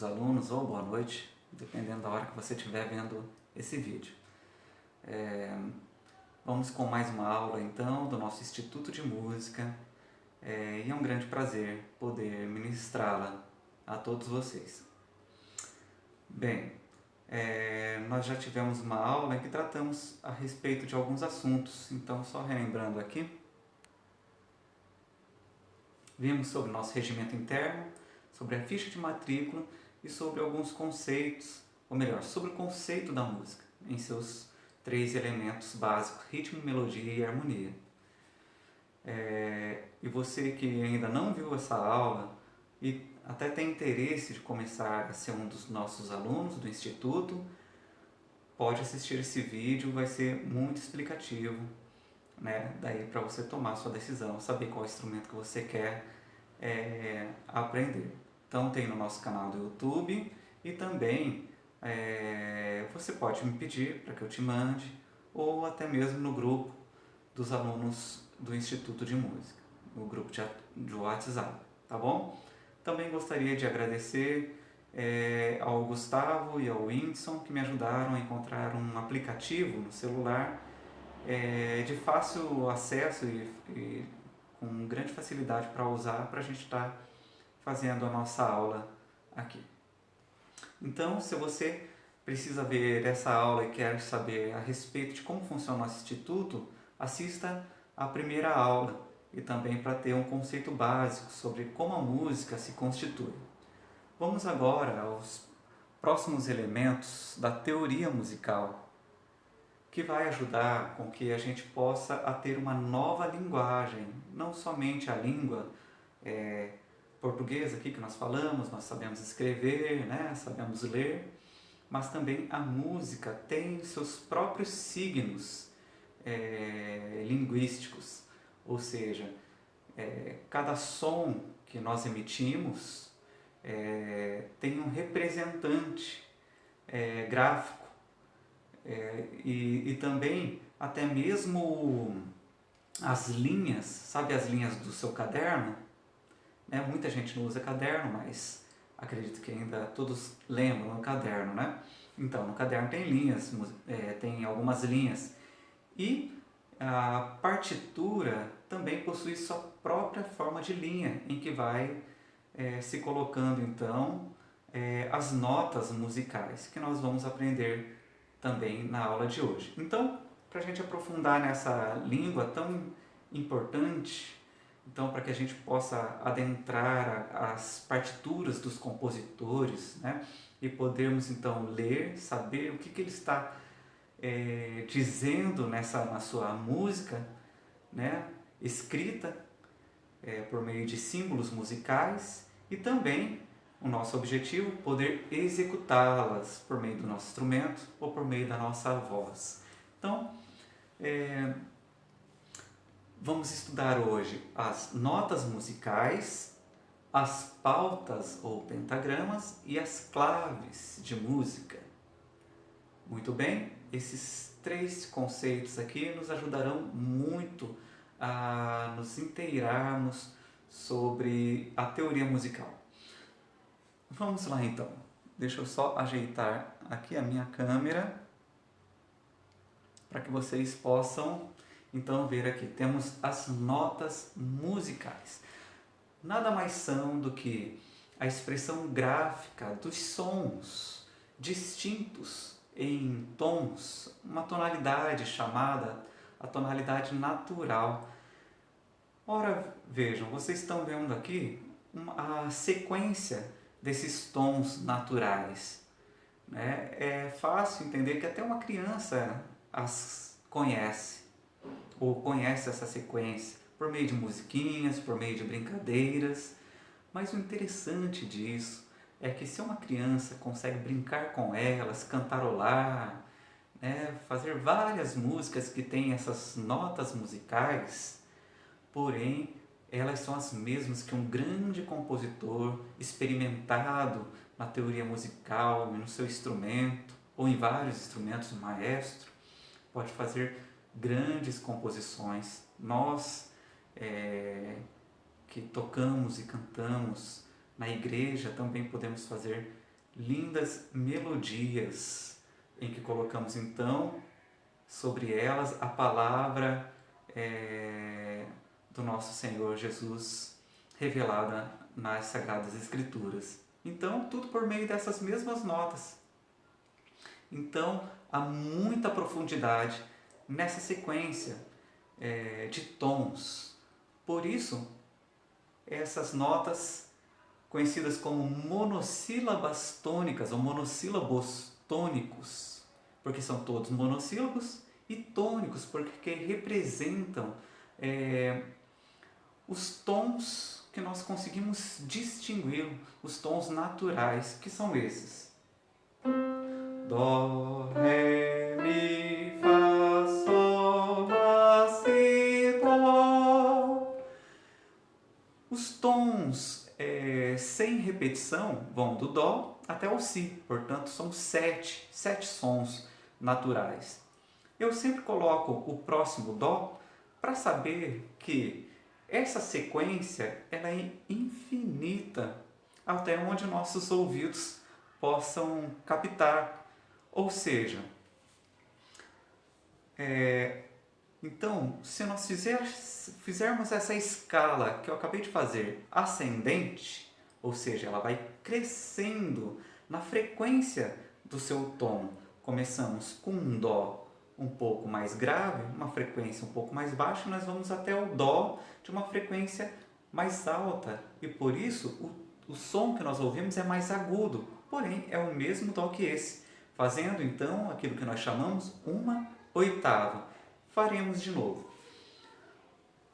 dos alunos ou boa noite, dependendo da hora que você estiver vendo esse vídeo. Vamos com mais uma aula então do nosso Instituto de Música e é um grande prazer poder ministrá-la a todos vocês. Bem, nós já tivemos uma aula em que tratamos a respeito de alguns assuntos, então só relembrando aqui, vimos sobre o nosso regimento interno, sobre a ficha de matrícula e sobre alguns conceitos, ou melhor, sobre o conceito da música, em seus 3 elementos básicos, ritmo, melodia e harmonia. E você que ainda não viu essa aula e até tem interesse de começar a ser um dos nossos alunos do Instituto, pode assistir esse vídeo, vai ser muito explicativo, né? Daí para você tomar a sua decisão, saber qual instrumento que você quer aprender. Então tem no nosso canal do YouTube e também você pode me pedir para que eu te mande, ou até mesmo no grupo dos alunos do Instituto de Música, no grupo de WhatsApp, tá bom? Também gostaria de agradecer ao Gustavo e ao Whindersson, que me ajudaram a encontrar um aplicativo no celular de fácil acesso e com grande facilidade para usar, para a gente estar fazendo a nossa aula aqui. Então, se você precisa ver essa aula e quer saber a respeito de como funciona o nosso instituto, assista a primeira aula e também para ter um conceito básico sobre como a música se constitui. Vamos agora aos próximos elementos da teoria musical, que vai ajudar com que a gente possa a ter uma nova linguagem, não somente a língua portuguesa aqui que nós falamos, nós sabemos escrever, né? Sabemos ler, mas também a música tem seus próprios signos linguísticos, ou seja, cada som que nós emitimos tem um representante gráfico e também até mesmo as linhas, sabe as linhas do seu caderno? Muita gente não usa caderno, mas acredito que ainda todos lembram do caderno, né? Então, no caderno tem linhas, tem algumas linhas. E a partitura também possui sua própria forma de linha, em que vai se colocando então as notas musicais, que nós vamos aprender também na aula de hoje. Então, para a gente aprofundar nessa língua tão importante, então para que a gente possa adentrar as partituras dos compositores, né, e podermos então ler, saber o que ele está dizendo na sua música, né, escrita por meio de símbolos musicais, e também o nosso objetivo poder executá-las por meio do nosso instrumento ou por meio da nossa voz. Então, vamos estudar hoje as notas musicais, as pautas ou pentagramas e as claves de música. Muito bem, esses 3 conceitos aqui nos ajudarão muito a nos inteirarmos sobre a teoria musical. Vamos lá então, deixa eu só ajeitar aqui a minha câmera para que vocês possam então ver aqui. Temos as notas musicais. Nada mais são do que a expressão gráfica dos sons distintos em tons, uma tonalidade chamada a tonalidade natural. Ora, vejam, vocês estão vendo aqui a sequência desses tons naturais, né? É fácil entender que até uma criança as conhece, ou conhece essa sequência, por meio de musiquinhas, por meio de brincadeiras. Mas o interessante disso é que se uma criança consegue brincar com elas, cantarolar, né, fazer várias músicas que têm essas notas musicais, porém elas são as mesmas que um grande compositor experimentado na teoria musical, no seu instrumento, ou em vários instrumentos, maestro, pode fazer grandes composições. Nós que tocamos e cantamos na igreja também podemos fazer lindas melodias em que colocamos então sobre elas a palavra do nosso Senhor Jesus revelada nas Sagradas Escrituras. Então, tudo por meio dessas mesmas notas. Então, há muita profundidade nessa sequência de tons. Por isso, essas notas conhecidas como monossílabas tônicas ou monossílabos tônicos, porque são todos monossílabos, e tônicos, porque representam os tons que nós conseguimos distinguir, os tons naturais, que são esses. Dó, Ré, Mi, Fá, Sol, Lá, Si, Dó. Os tons sem repetição vão do Dó até o Si, portanto são sete sons naturais. Eu sempre coloco o próximo Dó para saber que essa sequência ela é infinita, até onde nossos ouvidos possam captar. Ou seja, então, se nós fizermos essa escala que eu acabei de fazer ascendente, ou seja, ela vai crescendo na frequência do seu tom. Começamos com um Dó um pouco mais grave, uma frequência um pouco mais baixa, nós vamos até o Dó de uma frequência mais alta. E por isso o som que nós ouvimos é mais agudo, porém é o mesmo Dó que esse. Fazendo então aquilo que nós chamamos uma oitava. Faremos de novo.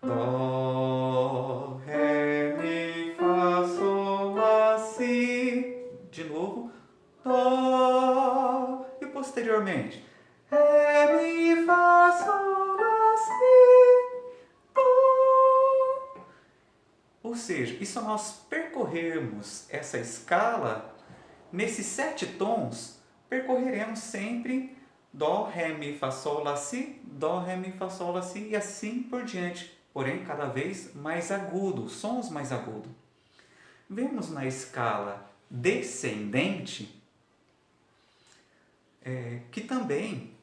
Dó, Ré, Mi, Fá, Sol, Lá, Si. De novo. Dó. E posteriormente. Ré, Mi, Fá, Sol, Lá, Si. Dó. Ou seja, e se nós percorrermos essa escala, nesses 7 tons, percorreremos sempre Dó, Ré, Mi, Fá, Sol, Lá, Si, Dó, Ré, Mi, Fá, Sol, Lá, Si e assim por diante, porém cada vez mais agudo, sons mais agudos. Vemos na escala descendente que também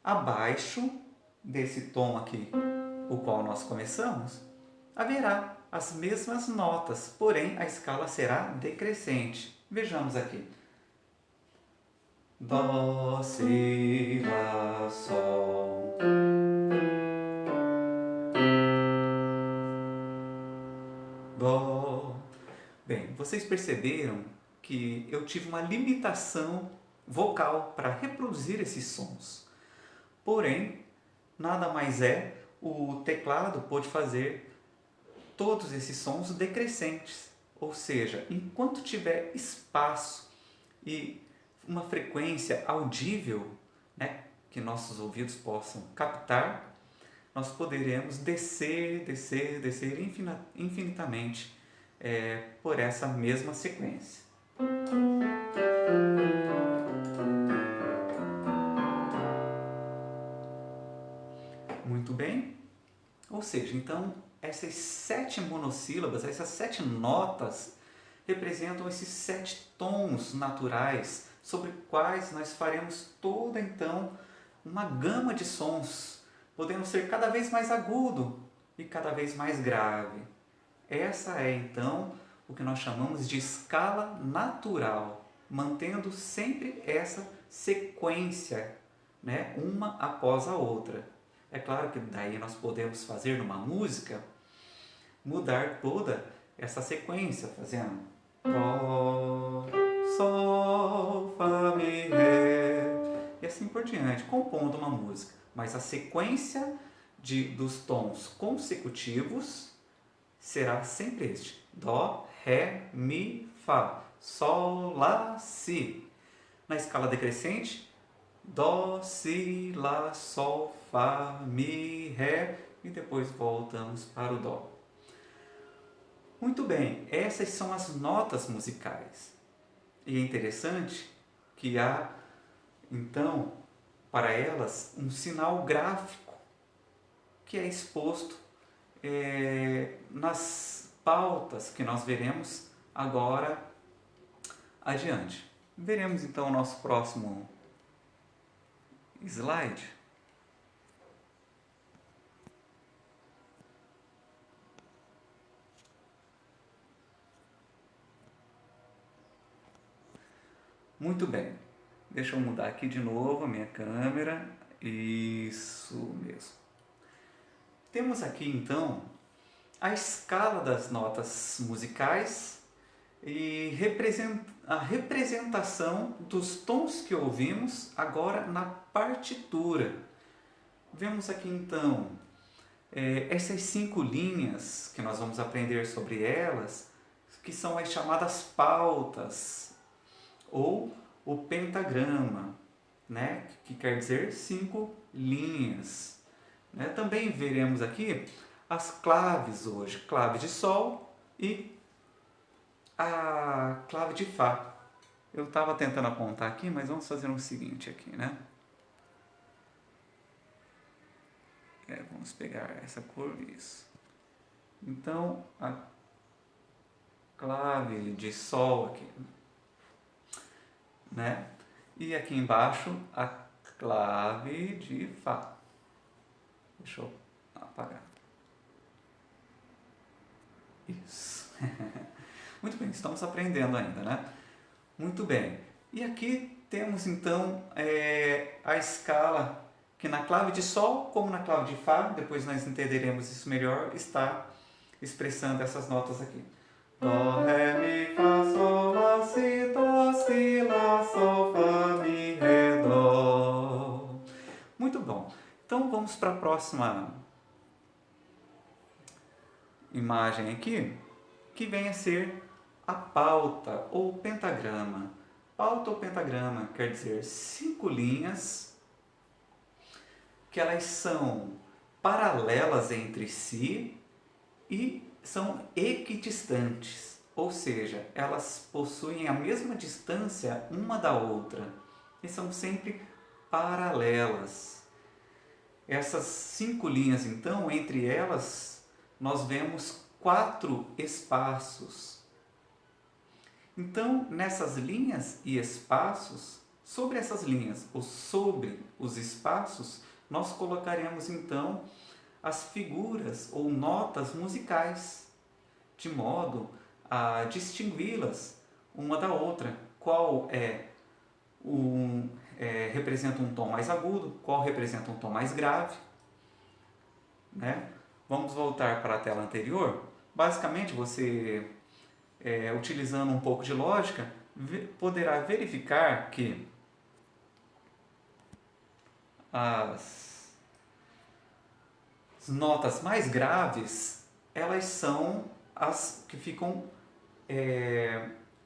abaixo desse tom aqui, o qual nós começamos, haverá as mesmas notas, porém a escala será decrescente. Vejamos aqui. Dó, Si, Lá, Sol. Dó. Bem, vocês perceberam que eu tive uma limitação vocal para reproduzir esses sons. Porém, nada mais o teclado pôde fazer todos esses sons decrescentes. Ou seja, enquanto tiver espaço e uma frequência audível, né, que nossos ouvidos possam captar, nós poderemos descer infinitamente por essa mesma sequência. Muito bem? Ou seja, então, essas 7 monossílabas, essas 7 notas, representam esses 7 tons naturais sobre quais nós faremos toda então uma gama de sons, podendo ser cada vez mais agudo e cada vez mais grave. Essa é então o que nós chamamos de escala natural, mantendo sempre essa sequência, né, uma após a outra. É claro que daí nós podemos fazer numa música, mudar toda essa sequência, fazendo Dó, Sol, Fá, Mi, Ré, e assim por diante, compondo uma música. Mas a sequência dos tons consecutivos será sempre este: Dó, Ré, Mi, Fá, Sol, Lá, Si. Na escala decrescente, Dó, Si, Lá, Sol, Fá, Mi, Ré e depois voltamos para o Dó. Muito bem, essas são as notas musicais. E é interessante que há, então, para elas, um sinal gráfico que é exposto nas pautas que nós veremos agora adiante. Veremos então o nosso próximo slide. Muito bem. Deixa eu mudar aqui de novo a minha câmera. Isso mesmo. Temos aqui então a escala das notas musicais e a representação dos tons que ouvimos agora na partitura. Vemos aqui então essas 5 linhas que nós vamos aprender sobre elas, que são as chamadas pautas ou o pentagrama, né? Que quer dizer 5 linhas. Né? Também veremos aqui as claves hoje, clave de Sol e a clave de Fá. Eu estava tentando apontar aqui, mas vamos fazer o seguinte aqui, né? Vamos pegar essa cor, isso. Então, a clave de Sol aqui, né? E aqui embaixo, a clave de Fá. Deixa eu apagar. Isso. Muito bem, estamos aprendendo ainda, né? Muito bem. E aqui temos então a escala que na clave de Sol, como na clave de Fá, depois nós entenderemos isso melhor, está expressando essas notas aqui. Dó, Ré, Mi, Fá, Sol, Lá, Si, Dó, Si, Lá, Sol, Fá, Mi, Ré, Dó. Muito bom. Então vamos para a próxima imagem aqui, que vem a ser a pauta ou pentagrama. Pauta ou pentagrama quer dizer 5 linhas que elas são paralelas entre si e são equidistantes, ou seja, elas possuem a mesma distância uma da outra e são sempre paralelas. Essas 5 linhas, então, entre elas, nós vemos 4 espaços. Então, nessas linhas e espaços, sobre essas linhas ou sobre os espaços, nós colocaremos, então, as figuras ou notas musicais, de modo a distingui-las uma da outra. Qual representa um tom mais agudo, qual representa um tom mais grave, né? Vamos voltar para a tela anterior. Basicamente, você, utilizando um pouco de lógica, poderá verificar que as notas mais graves, elas são as que ficam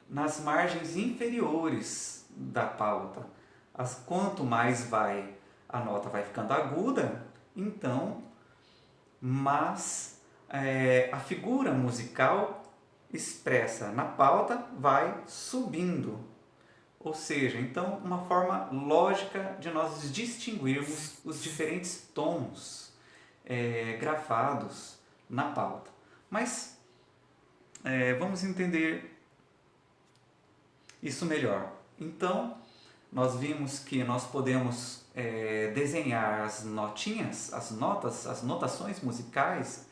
nas margens inferiores da pauta. Quanto mais a nota vai ficando aguda, então, a figura musical expressa na pauta vai subindo. Ou seja, então, uma forma lógica de nós distinguirmos os diferentes tons gravados na pauta. Mas vamos entender isso melhor. Então, nós vimos que nós podemos desenhar as notinhas, as notas, as notações musicais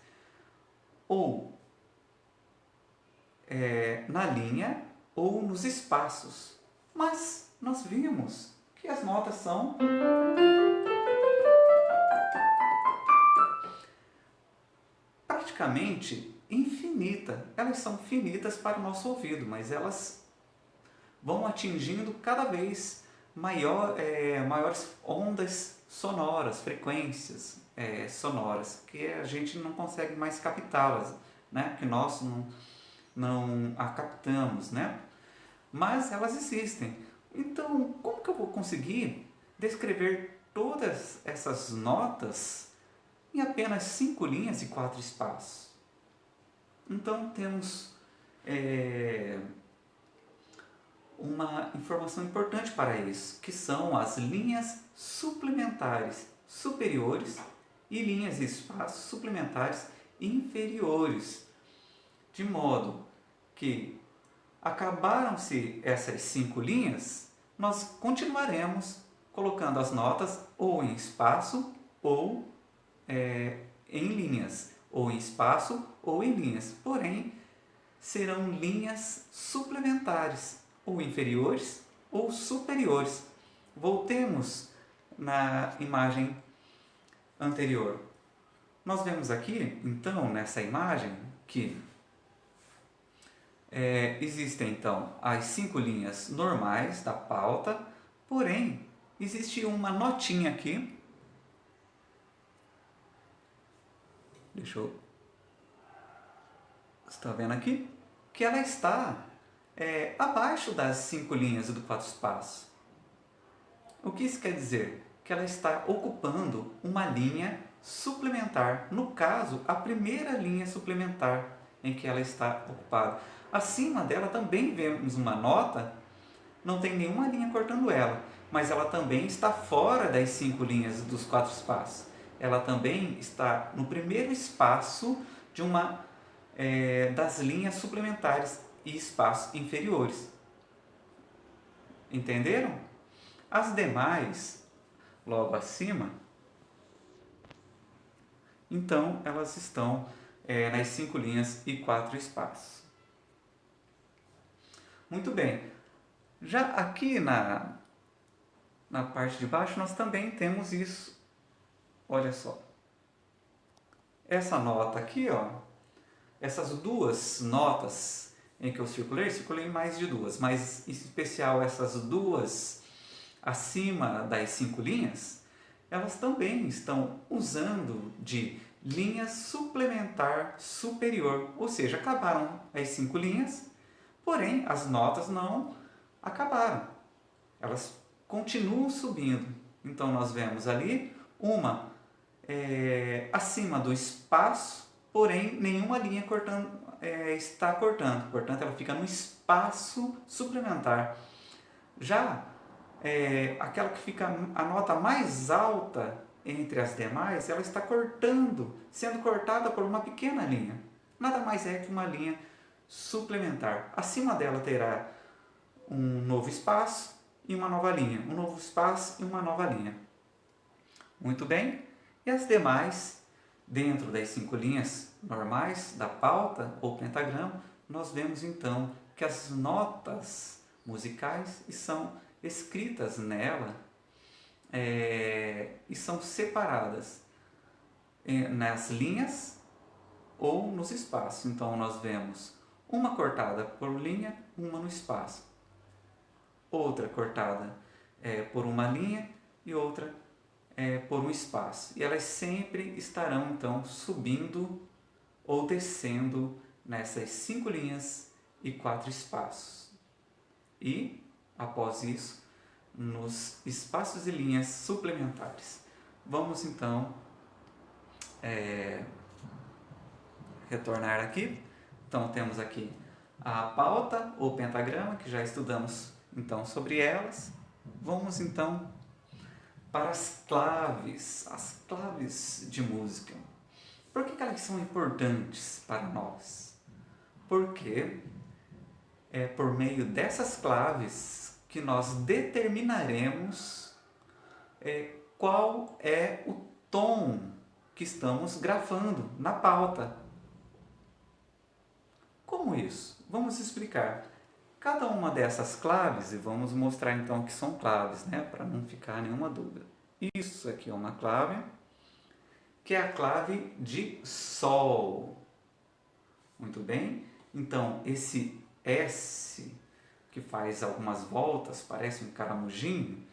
ou na linha ou nos espaços. Mas nós vimos que as notas são praticamente infinitas. Elas são finitas para o nosso ouvido, mas elas vão atingindo cada vez maiores ondas sonoras, frequências sonoras, que a gente não consegue mais captá-las, né? Que nós não a captamos, né? Mas elas existem. Então, como que eu vou conseguir descrever todas essas notas em apenas 5 linhas e 4 espaços? Então, temos uma informação importante para isso, que são as linhas suplementares superiores e linhas e espaços suplementares inferiores, de modo que Acabaram-se essas 5 linhas, nós continuaremos colocando as notas ou em espaço ou em linhas, ou em espaço ou em linhas. Porém, serão linhas suplementares, ou inferiores ou superiores. Voltemos na imagem anterior. Nós vemos aqui, então, nessa imagem, que existem, então, as 5 linhas normais da pauta, porém, existe uma notinha aqui. Deixa eu... Você está vendo aqui? Que ela está abaixo das 5 linhas do 4 espaços. O que isso quer dizer? Que ela está ocupando uma linha suplementar. No caso, a primeira linha suplementar em que ela está ocupada. Acima dela também vemos uma nota, não tem nenhuma linha cortando ela, mas ela também está fora das 5 linhas dos 4 espaços. Ela também está no primeiro espaço de uma das linhas suplementares e espaços inferiores. Entenderam? As demais, logo acima, então elas estão nas 5 linhas e 4 espaços. Muito bem. Já aqui na parte de baixo nós também temos isso. Olha só. Essa nota aqui, ó, essas 2 notas em que eu circulei mais de 2, mas em especial essas 2 acima das 5 linhas, elas também estão usando de linha suplementar superior, ou seja, acabaram as 5 linhas, porém as notas não acabaram, elas continuam subindo. Então nós vemos ali uma acima do espaço, porém nenhuma linha está cortando, portanto ela fica no espaço suplementar. Já aquela que fica a nota mais alta entre as demais, ela está sendo cortada por uma pequena linha. Nada mais é que uma linha suplementar. Acima dela terá um novo espaço e uma nova linha. Um novo espaço e uma nova linha. Muito bem. E as demais, dentro das 5 linhas normais da pauta ou pentagrama, nós vemos então que as notas musicais são escritas nela e são separadas nas linhas ou nos espaços. Então nós vemos uma cortada por linha, uma no espaço, outra cortada por uma linha e outra por um espaço. E elas sempre estarão então subindo ou descendo nessas 5 linhas e 4 espaços. E após isso, nos espaços e linhas suplementares. Vamos então retornar aqui. Então temos aqui a pauta ou pentagrama, que já estudamos então sobre elas. Vamos então para as claves de música. Por que elas são importantes para nós? Porque é por meio dessas claves que nós determinaremos qual é o tom que estamos gravando na pauta. Como isso? Vamos explicar. Cada uma dessas claves, e vamos mostrar então que são claves, né, para não ficar nenhuma dúvida. Isso aqui é uma clave, que é a clave de Sol. Muito bem? Então, esse S, que faz algumas voltas, parece um caramujinho,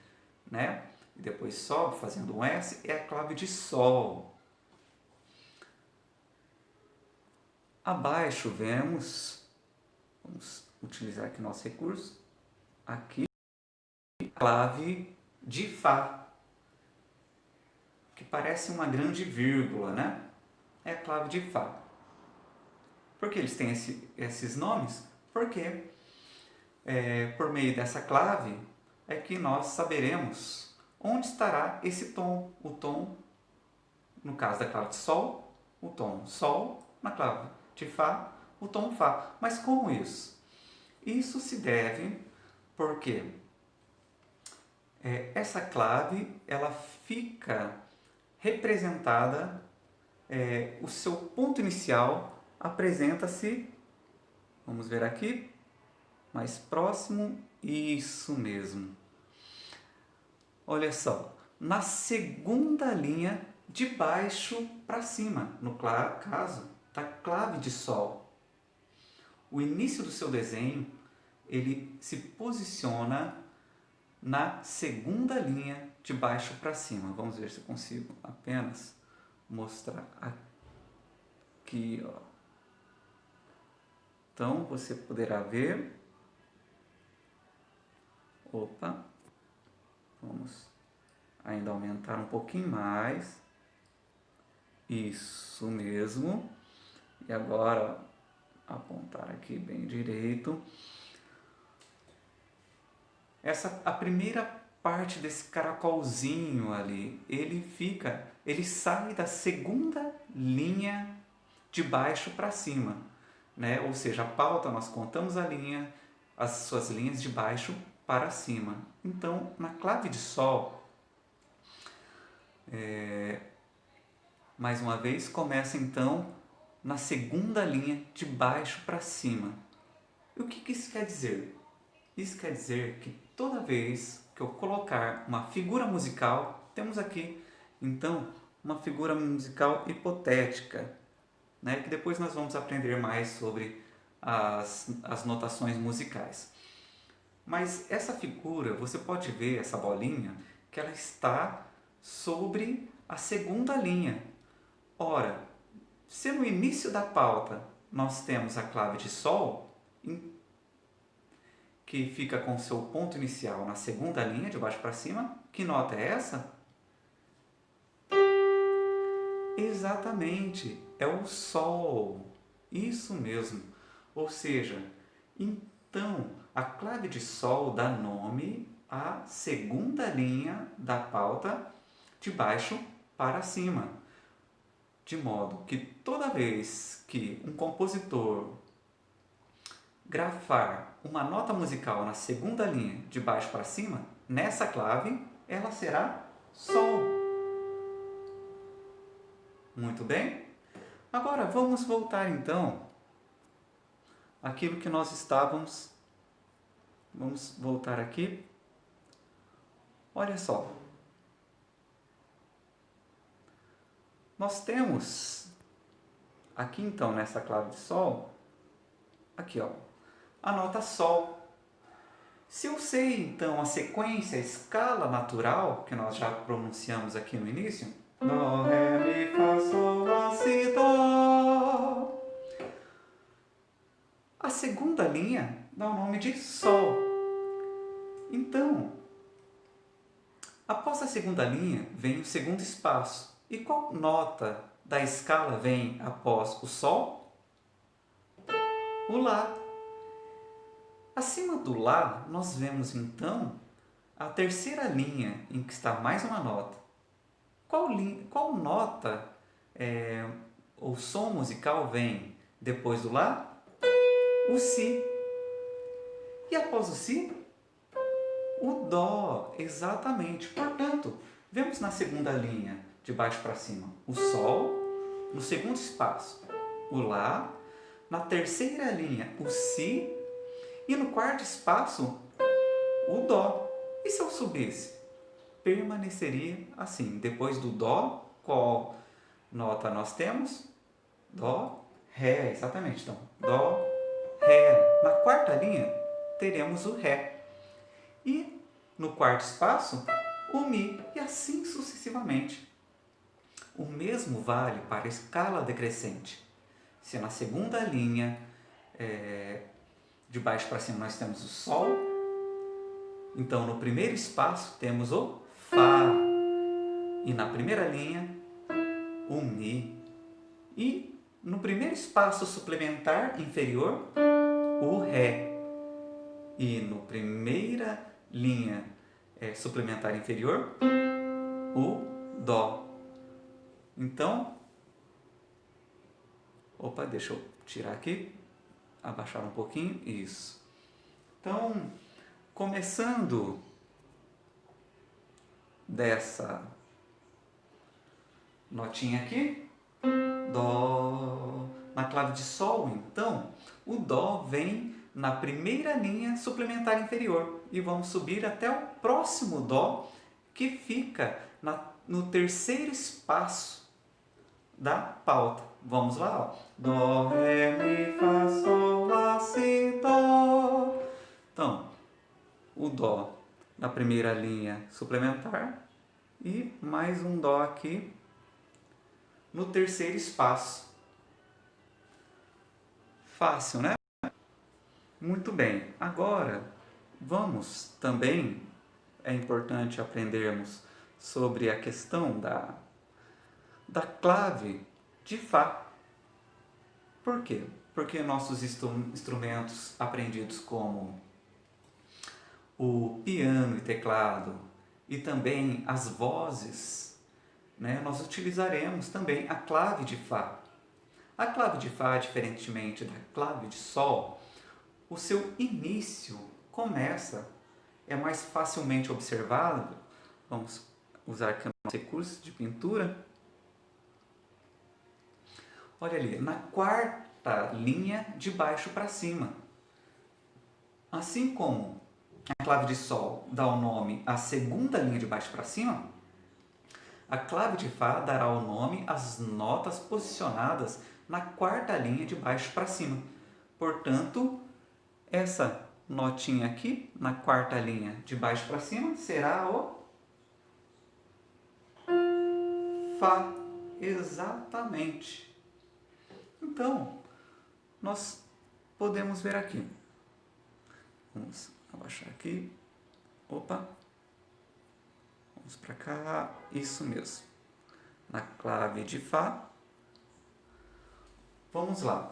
né? E depois sobe fazendo um S, é a clave de Sol. Abaixo vamos utilizar aqui nosso recurso, aqui, a clave de Fá, que parece uma grande vírgula, né? É a clave de Fá. Por que eles têm esses nomes? Porque por meio dessa clave é que nós saberemos onde estará esse tom. O tom, no caso da clave de Sol, o tom Sol, na clave de Fá, o tom Fá. Mas como isso? Isso se deve porque essa clave ela fica representada, o seu ponto inicial apresenta-se, vamos ver aqui, mais próximo, isso mesmo. Olha só, na segunda linha de baixo para cima, no caso da clave de Sol. O início do seu desenho, ele se posiciona na segunda linha de baixo para cima. Vamos ver se eu consigo apenas mostrar aqui, ó. Então, você poderá ver. Opa, vamos ainda aumentar um pouquinho mais. Isso mesmo. E agora, apontar aqui bem direito. A primeira parte desse caracolzinho ali, ele sai da segunda linha de baixo para cima, né? Ou seja, a pauta nós contamos as suas linhas de baixo para cima. Então, na clave de Sol, mais uma vez, começa então na segunda linha de baixo para cima. E o que isso quer dizer? Isso quer dizer que toda vez que eu colocar uma figura musical, temos aqui então uma figura musical hipotética, né? Que depois nós vamos aprender mais sobre as notações musicais. Mas essa figura, você pode ver essa bolinha, que ela está sobre a segunda linha. Ora, se no início da pauta nós temos a clave de Sol, que fica com seu ponto inicial na segunda linha, de baixo para cima, que nota é essa? Exatamente, é o Sol. Isso mesmo. Ou seja, então a clave de Sol dá nome à segunda linha da pauta de baixo para cima. De modo que toda vez que um compositor grafar uma nota musical na segunda linha de baixo para cima, nessa clave, ela será Sol. Muito bem? Agora vamos voltar então àquilo que nós estávamos. Vamos voltar aqui. Olha só. Nós temos aqui então nessa clave de Sol, aqui ó, a nota Sol. Se eu sei então a sequência, a escala natural, que nós já pronunciamos aqui no início, Dó, Ré, Mi, Fá, Sol, Lá, Si, Dó. A segunda linha dá o nome de Sol. Então, após a segunda linha vem o segundo espaço. E qual nota da escala vem após o Sol? O Lá. Acima do Lá, nós vemos então a terceira linha em que está mais uma nota. Qual nota ou som musical vem depois do Lá? O Si. E após o Si? O Dó, exatamente. Portanto, vemos na segunda linha, de baixo para cima, o Sol, no segundo espaço, o Lá, na terceira linha, o Si, e no quarto espaço, o Dó. E se eu subisse? Permaneceria assim. Depois do Dó, qual nota nós temos? Dó, Ré, exatamente. Então, Dó, Ré. Na quarta linha, teremos o Ré. E no quarto espaço, o Mi. E assim sucessivamente. O mesmo vale para a escala decrescente. Se na segunda linha, de baixo para cima, nós temos o Sol, então no primeiro espaço temos o Fá. E na primeira linha, o Mi. E no primeiro espaço suplementar inferior, o Ré. E no primeira linha suplementar inferior, o Dó. Então, deixa eu tirar aqui, abaixar um pouquinho, isso. Então, começando dessa notinha aqui, Dó, na clave de Sol, então, o Dó vem na primeira linha suplementar inferior e vamos subir até o próximo Dó, que fica no terceiro espaço da pauta. Vamos lá, ó. Dó, Ré, Mi, Fá, Sol, Lá, Si, Dó. Então, o Dó na primeira linha suplementar e mais um Dó aqui no terceiro espaço. Fácil, né? Muito bem. Agora, vamos também, é importante aprendermos sobre a questão da clave de Fá. Por quê? Porque nossos instrumentos aprendidos como o piano e teclado e também as vozes, né, nós utilizaremos também a clave de Fá. A clave de Fá, diferentemente da clave de Sol, o seu início é mais facilmente observável. Vamos usar aqui o nosso recurso de pintura. Olha ali, na quarta linha de baixo para cima. Assim como a clave de Sol dá o nome à segunda linha de baixo para cima, a clave de Fá dará o nome às notas posicionadas na quarta linha de baixo para cima. Portanto, essa notinha aqui, na quarta linha de baixo para cima, será o Fá. Exatamente. Então, nós podemos ver aqui. Vamos abaixar aqui. Opa. Vamos para cá. Isso mesmo. Na clave de Fá. Vamos lá.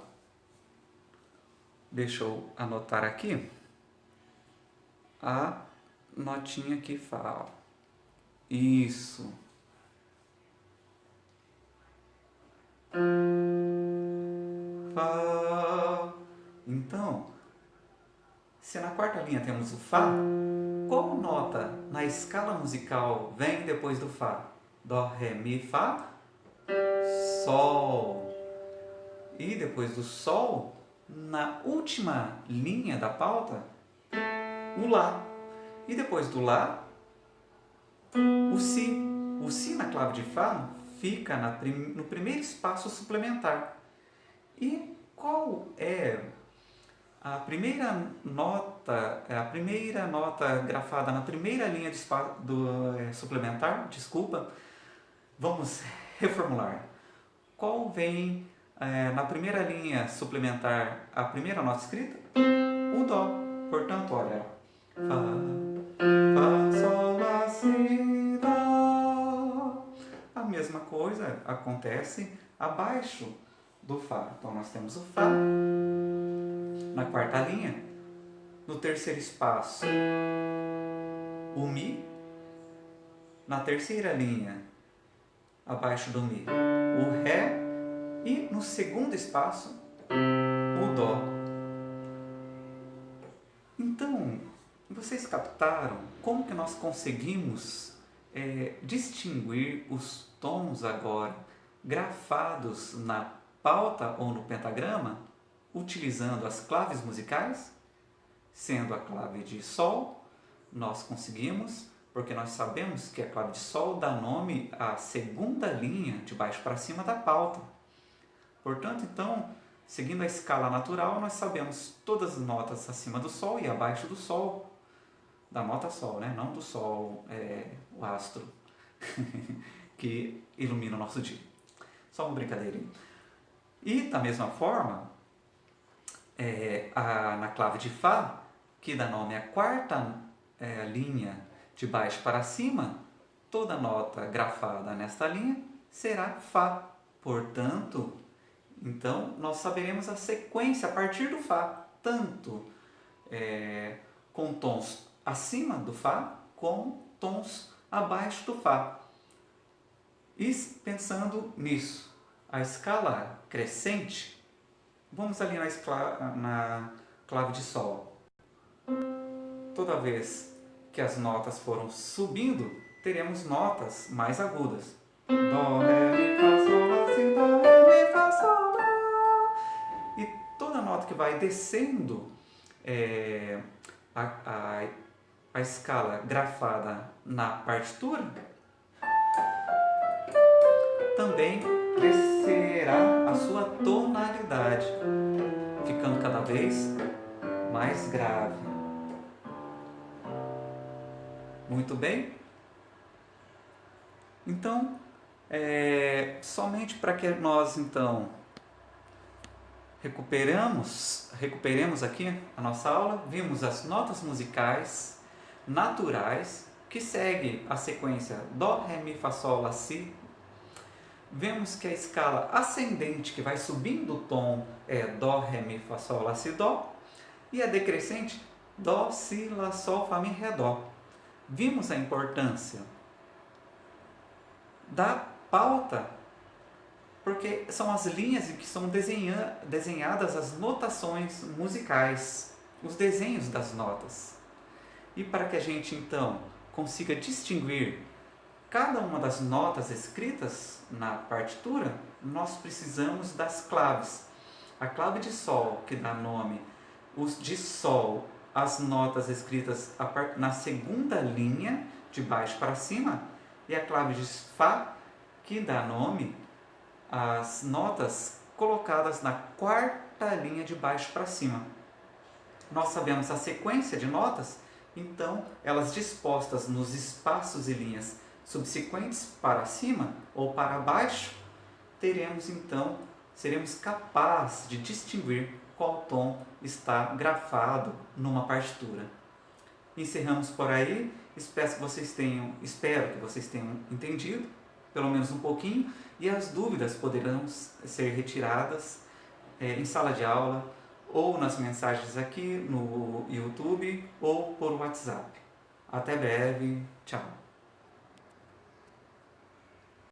Deixa eu anotar aqui a notinha que Fá. Isso. Fá. Então, se na quarta linha temos o Fá, qual nota na escala musical vem depois do Fá? Dó, Ré, Mi, Fá, Sol. E depois do Sol, na última linha da pauta, o Lá. E depois do Lá, o Si. O Si na clave de Fá fica no primeiro espaço suplementar. E qual é a primeira nota grafada na primeira linha suplementar? Desculpa. Vamos reformular. Qual vem na primeira linha suplementar, a primeira nota escrita? O Dó. Portanto, olha, Fá, Fá, Sol, Lá, Si, Dó. A mesma coisa acontece abaixo do Fá. Então, nós temos o Fá na quarta linha. No terceiro espaço, o Mi. Na terceira linha, abaixo do Mi, o Ré. E no segundo espaço, o Dó. Então, vocês captaram como que nós conseguimos distinguir os tons agora grafados na pauta ou no pentagrama, utilizando as claves musicais? Sendo a clave de Sol, nós conseguimos, porque nós sabemos que a clave de Sol dá nome à segunda linha de baixo para cima da pauta. Portanto, então, seguindo a escala natural, nós sabemos todas as notas acima do Sol e abaixo do Sol, da nota Sol, né? Não do Sol, o astro que ilumina o nosso dia. Só uma brincadeirinha. E, da mesma forma, na clave de Fá, que dá nome à quarta linha de baixo para cima, toda nota grafada nesta linha será Fá. Portanto, então, nós saberemos a sequência a partir do Fá, tanto com tons acima do Fá, como tons abaixo do Fá. E pensando nisso, a escala crescente, vamos ali na clave de Sol. Toda vez que as notas foram subindo, teremos notas mais agudas. Dó, ré, mi, fá, sol, lá, si, dó, ré, mi, fá, sol, lá. E toda nota que vai descendo a, a, a escala grafada na partitura também descerá a sua tonalidade, ficando cada vez mais grave. Muito bem? Então, somente para que nós então recuperemos aqui a nossa aula, vimos as notas musicais naturais que segue a sequência Dó, Ré, Mi, Fá, Sol, Lá, Si. Vemos que a escala ascendente que vai subindo o tom é Dó, Ré, Mi, Fá, Sol, Lá, Si, Dó. E a decrescente Dó, Si, Lá, Sol, Fá, Mi, Ré, Dó. Vimos a importância da pauta, porque são as linhas em que são desenhadas as notações musicais, os desenhos das notas. E para que a gente então consiga distinguir cada uma das notas escritas na partitura, nós precisamos das claves. A clave de Sol, que dá nome de Sol, as notas escritas na segunda linha, de baixo para cima, e a clave de Fá, que dá nome às notas colocadas na quarta linha de baixo para cima. Nós sabemos a sequência de notas, então elas dispostas nos espaços e linhas subsequentes para cima ou para baixo, seremos capazes de distinguir qual tom está grafado numa partitura. Encerramos por aí, espero que vocês tenham entendido, pelo menos um pouquinho, e as dúvidas poderão ser retiradas em sala de aula, ou nas mensagens aqui no YouTube, ou por WhatsApp. Até breve, tchau!